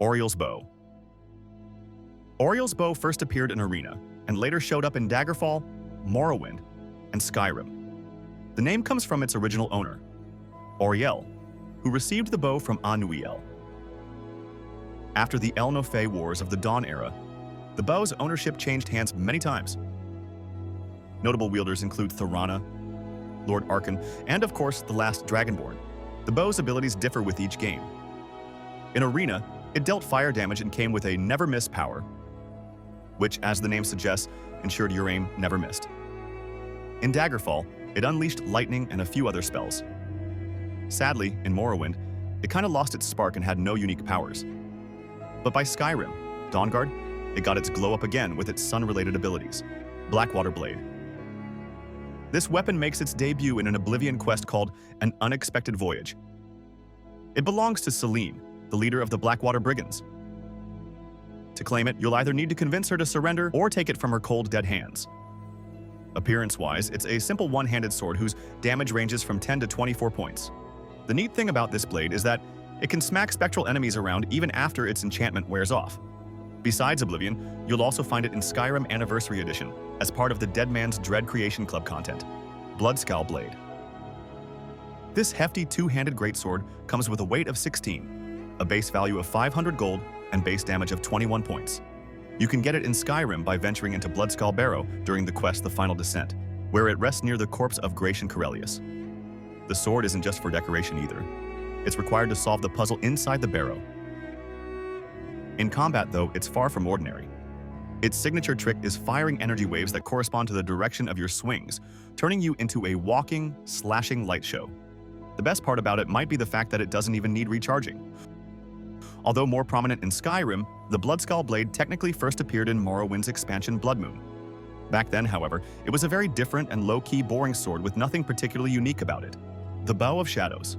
Auriel's Bow. Auriel's Bow first appeared in Arena and later showed up in Daggerfall, Morrowind, and Skyrim. The name comes from its original owner, Auriel, who received the bow from Anuiel. After the El Nofei Wars of the Dawn era, the bow's ownership changed hands many times. Notable wielders include Thorana, Lord Arkan, and of course the last Dragonborn. The bow's abilities differ with each game. In Arena, it dealt fire damage and came with a never-miss power, which, as the name suggests, ensured your aim never missed. In Daggerfall, it unleashed lightning and a few other spells. Sadly, in Morrowind, it kind of lost its spark and had no unique powers. But by Skyrim, Dawnguard, it got its glow up again with its sun-related abilities, Blackwater Blade. This weapon makes its debut in an Oblivion quest called An Unexpected Voyage. It belongs to Selene, the leader of the Blackwater Brigands. To claim it, you'll either need to convince her to surrender or take it from her cold, dead hands. Appearance-wise, it's a simple one-handed sword whose damage ranges from 10 to 24 points. The neat thing about this blade is that it can smack spectral enemies around even after its enchantment wears off. Besides Oblivion, you'll also find it in Skyrim Anniversary Edition as part of the Dead Man's Dread Creation Club content, Bloodskal Blade. This hefty two-handed greatsword comes with a weight of 16, a base value of 500 gold, and base damage of 21 points. You can get it in Skyrim by venturing into Bloodskal Barrow during the quest The Final Descent, where it rests near the corpse of Gratian Corellius. The sword isn't just for decoration either. It's required to solve the puzzle inside the barrow. In combat, though, it's far from ordinary. Its signature trick is firing energy waves that correspond to the direction of your swings, turning you into a walking, slashing light show. The best part about it might be the fact that it doesn't even need recharging. Although more prominent in Skyrim, the Bloodskal Blade technically first appeared in Morrowind's expansion Blood Moon. Back then, however, it was a very different and low-key boring sword with nothing particularly unique about it. The Bow of Shadows.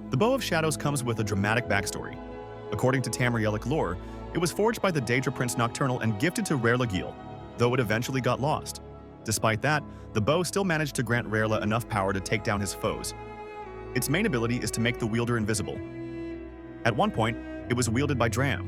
The Bow of Shadows comes with a dramatic backstory. According to Tamrielic lore, it was forged by the Daedra Prince Nocturnal and gifted to Rare-Lagiel, though it eventually got lost. Despite that, the bow still managed to grant Rarela enough power to take down his foes. Its main ability is to make the wielder invisible. At one point, it was wielded by Dram.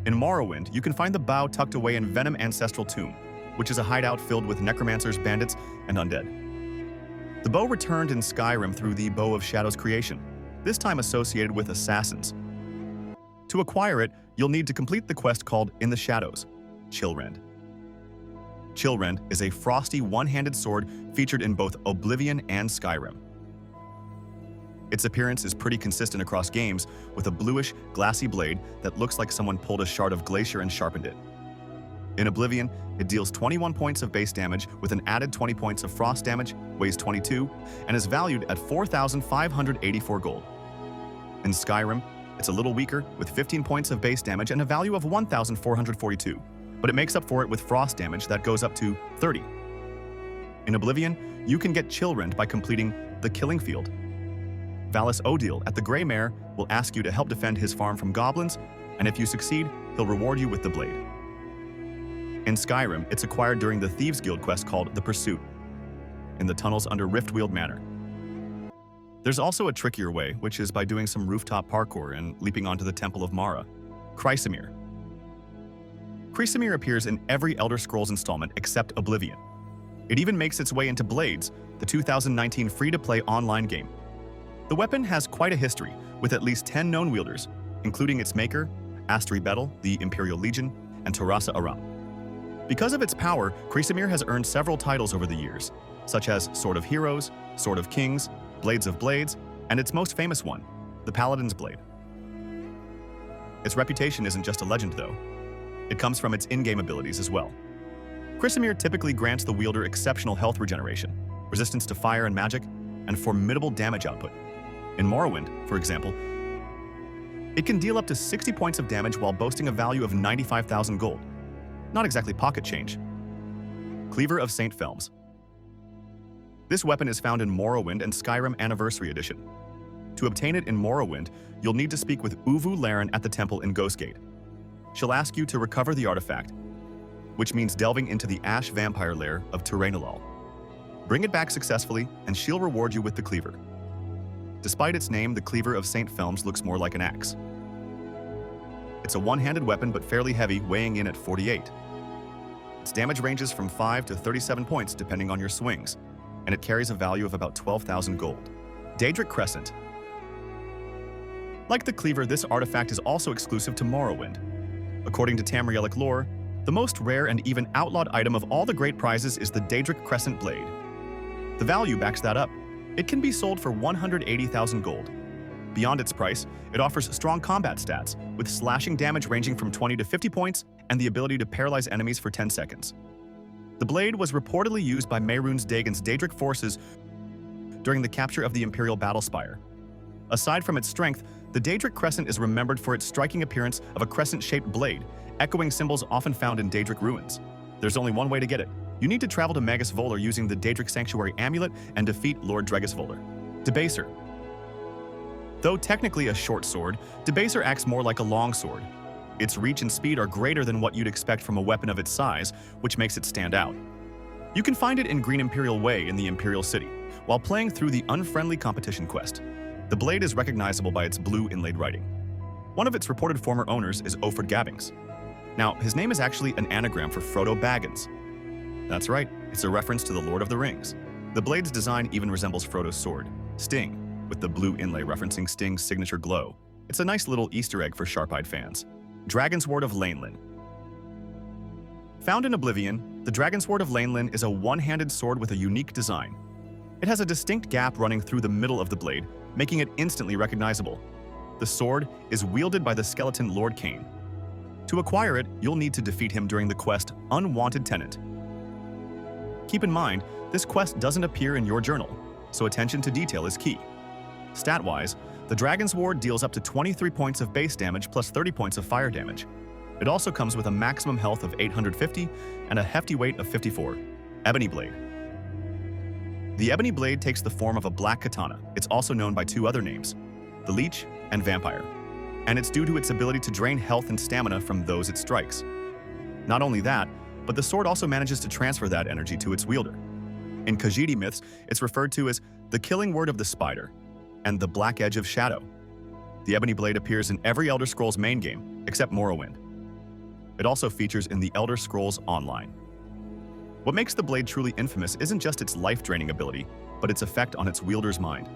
In Morrowind, you can find the bow tucked away in Venom Ancestral Tomb, which is a hideout filled with necromancers, bandits, and undead. The bow returned in Skyrim through the Bow of Shadows creation, this time associated with assassins. To acquire it, you'll need to complete the quest called In the Shadows, Chillrend. Chillrend is a frosty one-handed sword featured in both Oblivion and Skyrim. Its appearance is pretty consistent across games, with a bluish, glassy blade that looks like someone pulled a shard of glacier and sharpened it. In Oblivion, it deals 21 points of base damage with an added 20 points of frost damage, weighs 22, and is valued at 4,584 gold. In Skyrim, it's a little weaker, with 15 points of base damage and a value of 1,442, but it makes up for it with frost damage that goes up to 30. In Oblivion, you can get Chillrend by completing the Killing Field. Valis Odile at the Grey Mare will ask you to help defend his farm from goblins, and if you succeed, he'll reward you with the blade. In Skyrim, it's acquired during the Thieves Guild quest called The Pursuit, in the tunnels under Riftweald Manor. There's also a trickier way, which is by doing some rooftop parkour and leaping onto the Temple of Mara, Chrysamere. Chrysamere appears in every Elder Scrolls installment except Oblivion. It even makes its way into Blades, the 2019 free-to-play online game. The weapon has quite a history, with at least 10 known wielders, including its maker, Astri Betel, the Imperial Legion, and Tarasa Aram. Because of its power, Chrysamere has earned several titles over the years, such as Sword of Heroes, Sword of Kings, Blades of Blades, and its most famous one, the Paladin's Blade. Its reputation isn't just a legend, though. It comes from its in-game abilities as well. Chrysamere typically grants the wielder exceptional health regeneration, resistance to fire and magic, and formidable damage output. In Morrowind, for example, it can deal up to 60 points of damage while boasting a value of 95,000 gold. Not exactly pocket change. Cleaver of St. Felms. This weapon is found in Morrowind and Skyrim Anniversary Edition. To obtain it in Morrowind, you'll need to speak with Uvu Laren at the temple in Ghostgate. She'll ask you to recover the artifact, which means delving into the Ash Vampire lair of Tirainalal. Bring it back successfully, and she'll reward you with the cleaver. Despite its name, the Cleaver of St. Felms looks more like an axe. It's a one-handed weapon but fairly heavy, weighing in at 48. Its damage ranges from 5 to 37 points depending on your swings, and it carries a value of about 12,000 gold. Daedric Crescent. Like the Cleaver, this artifact is also exclusive to Morrowind. According to Tamrielic lore, the most rare and even outlawed item of all the great prizes is the Daedric Crescent Blade. The value backs that up. It can be sold for 180,000 gold. Beyond its price, it offers strong combat stats, with slashing damage ranging from 20 to 50 points and the ability to paralyze enemies for 10 seconds. The blade was reportedly used by Mehrune's Dagon's Daedric forces during the capture of the Imperial Battle Spire. Aside from its strength, the Daedric Crescent is remembered for its striking appearance of a crescent-shaped blade, echoing symbols often found in Daedric ruins. There's only one way to get it. You need to travel to Magus Volur using the Daedric Sanctuary Amulet and defeat Lord Dregas Volur. Debaser. Though technically a short sword, Debaser acts more like a long sword. Its reach and speed are greater than what you'd expect from a weapon of its size, which makes it stand out. You can find it in Green Imperial Way in the Imperial City, while playing through the Unfriendly Competition quest. The blade is recognizable by its blue inlaid writing. One of its reported former owners is Wuuthrad Gabbings. Now, his name is actually an anagram for Frodo Baggins. That's right, it's a reference to the Lord of the Rings. The blade's design even resembles Frodo's sword, Sting, with the blue inlay referencing Sting's signature glow. It's a nice little Easter egg for sharp-eyed fans. Dragonsword of Lainlyn. Found in Oblivion, the Dragonsword of Lainlyn is a one-handed sword with a unique design. It has a distinct gap running through the middle of the blade, making it instantly recognizable. The sword is wielded by the skeleton Lord Cain. To acquire it, you'll need to defeat him during the quest Unwanted Tenant. Keep in mind, this quest doesn't appear in your journal, so attention to detail is key. Stat-wise, the Dragonsword deals up to 23 points of base damage plus 30 points of fire damage. It also comes with a maximum health of 850 and a hefty weight of 54. Ebony Blade. The Ebony Blade takes the form of a black katana. It's also known by two other names, the Leech and Vampire, and it's due to its ability to drain health and stamina from those it strikes. Not only that, but the sword also manages to transfer that energy to its wielder. In Khajiit myths, it's referred to as the killing word of the spider and the black edge of shadow. The Ebony Blade appears in every Elder Scrolls main game, except Morrowind. It also features in the Elder Scrolls Online. What makes the blade truly infamous isn't just its life-draining ability, but its effect on its wielder's mind.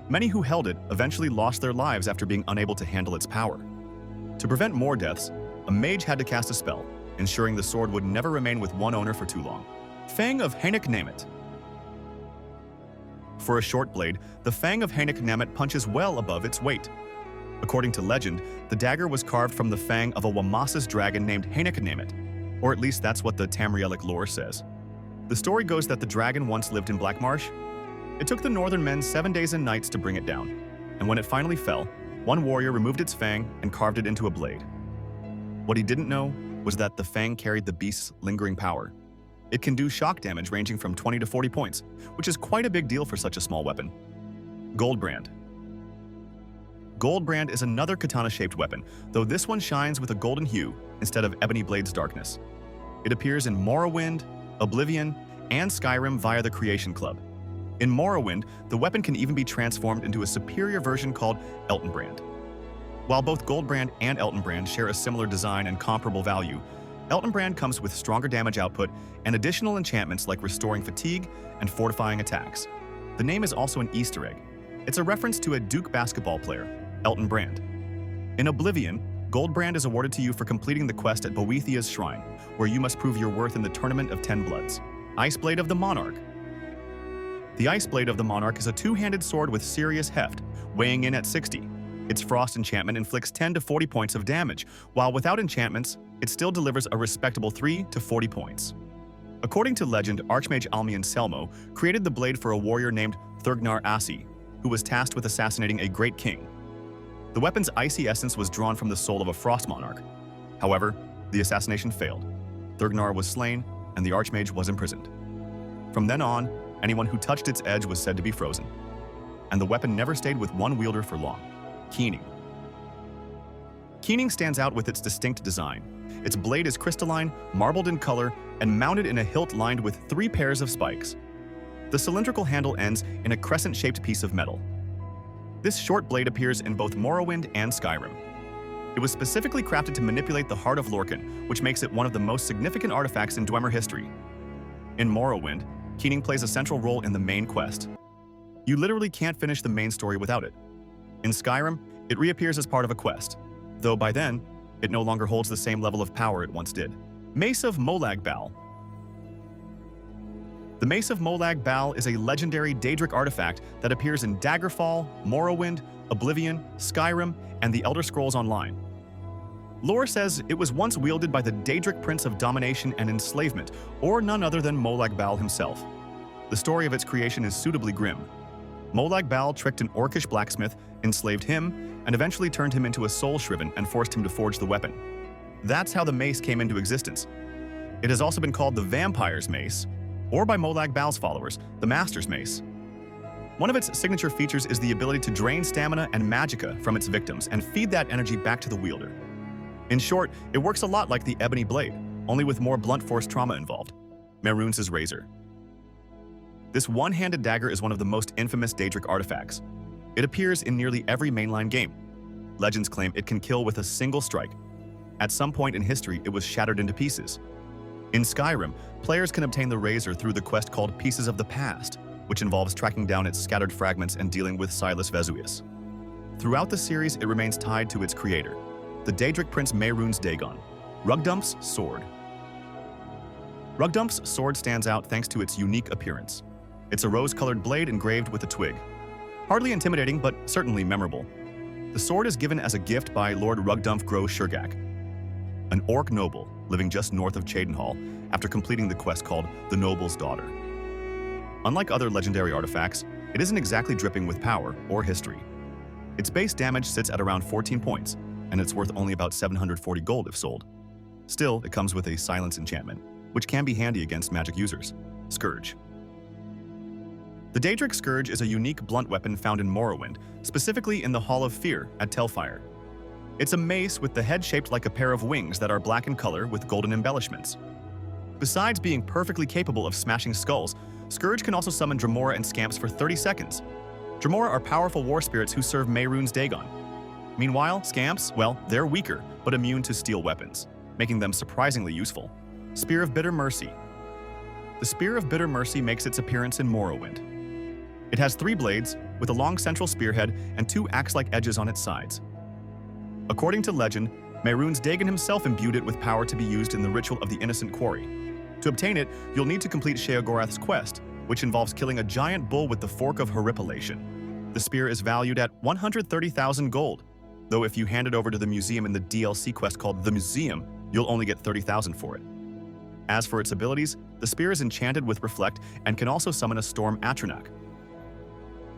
Many who held it eventually lost their lives after being unable to handle its power. To prevent more deaths, a mage had to cast a spell, ensuring the sword would never remain with one owner for too long. Fang of Haynekhtnamet. For a short blade, the Fang of Haynekhtnamet punches well above its weight. According to legend, the dagger was carved from the fang of a Wamasis dragon named Haynekhtnamet, or at least that's what the Tamrielic lore says. The story goes that the dragon once lived in Blackmarsh. It took the northern men 7 days and nights to bring it down, and when it finally fell, one warrior removed its fang and carved it into a blade. What he didn't know was that the fang carried the beast's lingering power. It can do shock damage ranging from 20 to 40 points, which is quite a big deal for such a small weapon. Goldbrand. Goldbrand is another katana-shaped weapon, though this one shines with a golden hue instead of Ebony Blade's darkness. It appears in Morrowind, Oblivion, and Skyrim via the Creation Club. In Morrowind, the weapon can even be transformed into a superior version called Eltenbrand. While both Goldbrand and Eltenbrand share a similar design and comparable value, Eltenbrand comes with stronger damage output and additional enchantments like restoring fatigue and fortifying attacks. The name is also an Easter egg. It's a reference to a Duke basketball player, Elton Brand. In Oblivion, Goldbrand is awarded to you for completing the quest at Boethiah's Shrine, where you must prove your worth in the Tournament of 10 Bloods. Ice Blade of the Monarch. The Ice Blade of the Monarch is a two-handed sword with serious heft, weighing in at 60. Its Frost enchantment inflicts 10 to 40 points of damage, while without enchantments, it still delivers a respectable 3 to 40 points. According to legend, Archmage Almian Selmo created the blade for a warrior named Thurgnar Asi, who was tasked with assassinating a great king. The weapon's icy essence was drawn from the soul of a frost monarch. However, the assassination failed. Thurgnar was slain, and the Archmage was imprisoned. From then on, anyone who touched its edge was said to be frozen. And the weapon never stayed with one wielder for long. Keening. Keening stands out with its distinct design. Its blade is crystalline, marbled in color, and mounted in a hilt lined with 3 pairs of spikes. The cylindrical handle ends in a crescent-shaped piece of metal. This short blade appears in both Morrowind and Skyrim. It was specifically crafted to manipulate the Heart of Lorkhan, which makes it one of the most significant artifacts in Dwemer history. In Morrowind, keening plays a central role in the main quest. You literally can't finish the main story without it. In Skyrim, it reappears as part of a quest, though by then, it no longer holds the same level of power it once did. Mace of Molag Bal. The Mace of Molag Bal is a legendary Daedric artifact that appears in Daggerfall, Morrowind, Oblivion, Skyrim, and the Elder Scrolls Online. Lore says it was once wielded by the Daedric Prince of Domination and Enslavement, or none other than Molag Bal himself. The story of its creation is suitably grim. Molag Bal tricked an orcish blacksmith, enslaved him, and eventually turned him into a soul shriven and forced him to forge the weapon. That's how the mace came into existence. It has also been called the Vampire's Mace, or by Molag Bal's followers, the Master's Mace. One of its signature features is the ability to drain stamina and magicka from its victims and feed that energy back to the wielder. In short, it works a lot like the Ebony Blade, only with more blunt force trauma involved. Mehrune's razor. This one-handed dagger is one of the most infamous Daedric artifacts. It appears in nearly every mainline game. Legends claim it can kill with a single strike. At some point in history, it was shattered into pieces. In Skyrim, players can obtain the razor through the quest called Pieces of the Past, which involves tracking down its scattered fragments and dealing with Silas Vesuvius. Throughout the series, it remains tied to its creator, the Daedric Prince Mehrune's Dagon, Rugdumph's sword. Rugdumph's sword stands out thanks to its unique appearance. It's a rose-colored blade engraved with a twig. Hardly intimidating, but certainly memorable. The sword is given as a gift by Lord Rugdumph Gro Shurgak, an orc noble living just north of Cheydinhal after completing the quest called The Noble's Daughter. Unlike other legendary artifacts, it isn't exactly dripping with power or history. Its base damage sits at around 14 points, and it's worth only about 740 gold if sold. Still, it comes with a silence enchantment, which can be handy against magic users. Scourge. The Daedric Scourge is a unique blunt weapon found in Morrowind, specifically in the Hall of Fear at Telfire. It's a mace with the head shaped like a pair of wings that are black in color with golden embellishments. Besides being perfectly capable of smashing skulls, Scourge can also summon Dremora and Scamps for 30 seconds. Dremora are powerful war spirits who serve Mehrune's Dagon. Meanwhile, Scamps, well, they're weaker, but immune to steel weapons, making them surprisingly useful. Spear of Bitter Mercy. The Spear of Bitter Mercy makes its appearance in Morrowind. It has 3 blades, with a long central spearhead and 2 axe-like edges on its sides. According to legend, Mehrune's Dagon himself imbued it with power to be used in the ritual of the Innocent Quarry. To obtain it, you'll need to complete Sheogorath's quest, which involves killing a giant bull with the Fork of Horripilation. The spear is valued at 130,000 gold, though if you hand it over to the museum in the DLC quest called The Museum, you'll only get 30,000 for it. As for its abilities, the spear is enchanted with Reflect and can also summon a Storm Atronach,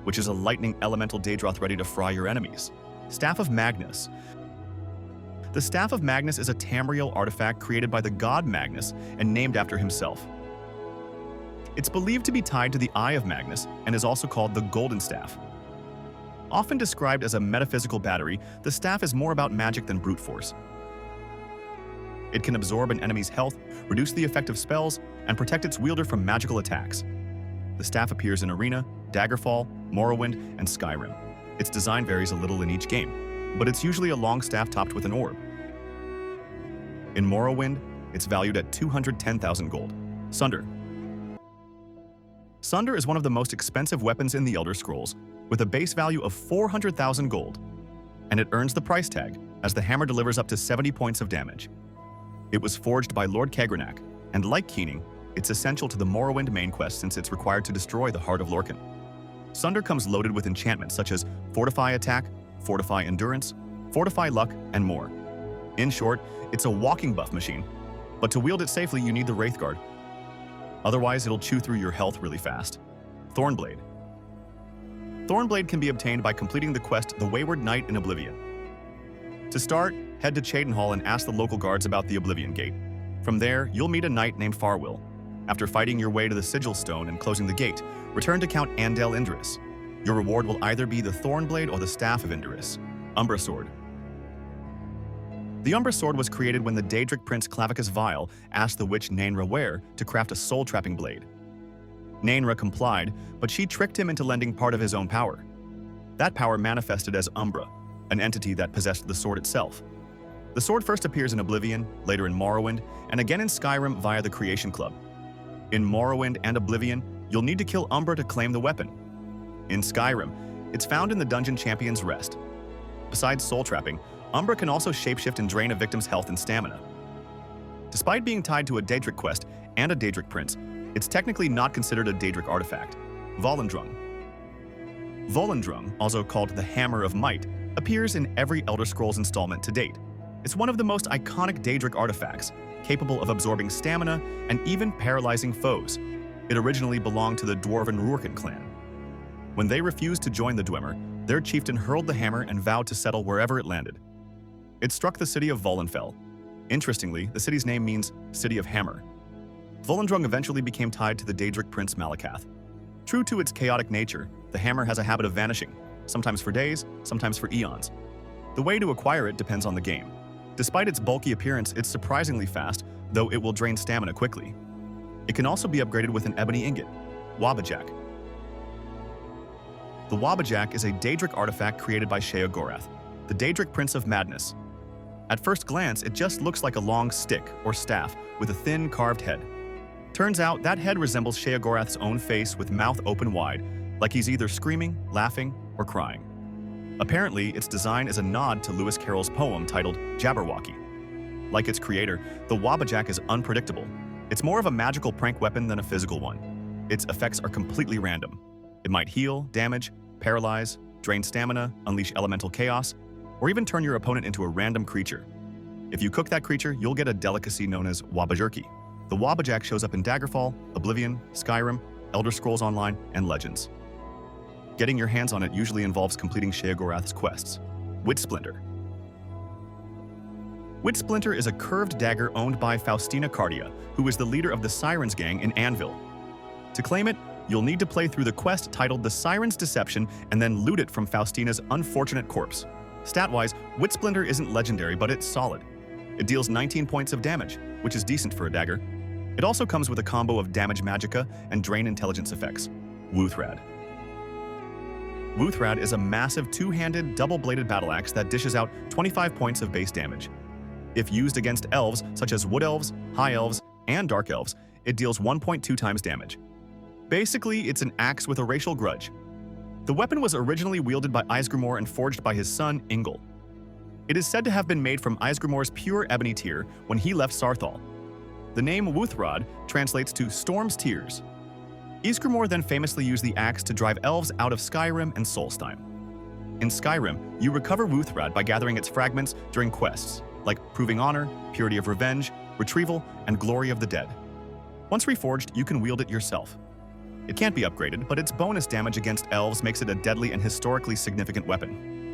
which is a lightning elemental Daedroth ready to fry your enemies. Staff of Magnus. The Staff of Magnus is a Tamriel artifact created by the god Magnus and named after himself. It's believed to be tied to the Eye of Magnus and is also called the Golden Staff. Often described as a metaphysical battery, the staff is more about magic than brute force. It can absorb an enemy's health, reduce the effect of spells, and protect its wielder from magical attacks. The staff appears in Arena, Daggerfall, Morrowind, and Skyrim. Its design varies a little in each game, but it's usually a long staff topped with an orb. In Morrowind, it's valued at 210,000 gold. Sunder. Sunder is one of the most expensive weapons in the Elder Scrolls, with a base value of 400,000 gold, and it earns the price tag, as the hammer delivers up to 70 points of damage. It was forged by Lord Kegrenach, and like keening, it's essential to the Morrowind main quest since it's required to destroy the Heart of Lorkhan. Sunder comes loaded with enchantments such as Fortify Attack, Fortify Endurance, Fortify Luck, and more. In short, it's a walking buff machine, but to wield it safely you need the Wraithguard. Otherwise, it'll chew through your health really fast. Thornblade. Thornblade can be obtained by completing the quest The Wayward Knight in Oblivion. To start, head to Cheydinhal and ask the local guards about the Oblivion Gate. From there, you'll meet a knight named Farwill. After fighting your way to the Sigil Stone and closing the gate, return to Count Andel Indris. Your reward will either be the Thornblade or the Staff of Indris. Umbra Sword. The Umbra Sword was created when the Daedric Prince Clavicus Vile asked the witch Naenra Ware to craft a soul-trapping blade. Naenra complied, but she tricked him into lending part of his own power. That power manifested as Umbra, an entity that possessed the sword itself. The sword first appears in Oblivion, later in Morrowind, and again in Skyrim via the Creation Club. In Morrowind and Oblivion, you'll need to kill Umbra to claim the weapon. In Skyrim, it's found in the Dungeon Champion's Rest. Besides soul trapping, Umbra can also shapeshift and drain a victim's health and stamina. Despite being tied to a Daedric quest and a Daedric prince, it's technically not considered a Daedric artifact. Volendrung. Volendrung, also called the Hammer of Might, appears in every Elder Scrolls installment to date. It's one of the most iconic Daedric artifacts, capable of absorbing stamina and even paralyzing foes. It originally belonged to the Dwarven Rurikn clan. When they refused to join the Dwemer, their chieftain hurled the hammer and vowed to settle wherever it landed. It struck the city of Völunnfell. Interestingly, the city's name means City of Hammer. Volendrung eventually became tied to the Daedric prince Malakath. True to its chaotic nature, the hammer has a habit of vanishing, sometimes for days, sometimes for eons. The way to acquire it depends on the game. Despite its bulky appearance, it's surprisingly fast, though it will drain stamina quickly. It can also be upgraded with an ebony ingot, Wabbajack. The Wabbajack is a Daedric artifact created by Sheogorath, the Daedric Prince of Magnus. At first glance, it just looks like a long stick or staff with a thin, carved head. Turns out that head resembles Sheogorath's own face with mouth open wide, like he's either screaming, laughing, or crying. Apparently, its design is a nod to Lewis Carroll's poem titled Jabberwocky. Like its creator, the Wabbajack is unpredictable. It's more of a magical prank weapon than a physical one. Its effects are completely random. It might heal, damage, paralyze, drain stamina, unleash elemental chaos, or even turn your opponent into a random creature. If you cook that creature, you'll get a delicacy known as Wabbajerky. The Wabbajack shows up in Daggerfall, Oblivion, Skyrim, Elder Scrolls Online, and Legends. Getting your hands on it usually involves completing Sheogorath's quests. WItsplinter. WItsplinter is a curved dagger owned by Faustina Cardia, who is the leader of the Sirens gang in Anvil. To claim it, you'll need to play through the quest titled The Siren's Deception and then loot it from Faustina's unfortunate corpse. Stat-wise, WItsplinter isn't legendary, but it's solid. It deals 19 points of damage, which is decent for a dagger. It also comes with a combo of damage magicka and drain intelligence effects. Wuuthrad. Wuuthrad is a massive two-handed, double-bladed battle axe that dishes out 25 points of base damage. If used against elves, such as wood elves, high elves, and dark elves, it deals 1.2 times damage. Basically, it's an axe with a racial grudge. The weapon was originally wielded by Ysgramor and forged by his son, Ingol. It is said to have been made from Ysgramor's pure ebony tear when he left Sarthal. The name Wuuthrad translates to Storm's Tears. Ysgramor then famously used the axe to drive elves out of Skyrim and Solstheim. In Skyrim, you recover Wuuthrad by gathering its fragments during quests, like Proving Honor, Purity of Revenge, Retrieval, and Glory of the Dead. Once reforged, you can wield it yourself. It can't be upgraded, but its bonus damage against elves makes it a deadly and historically significant weapon.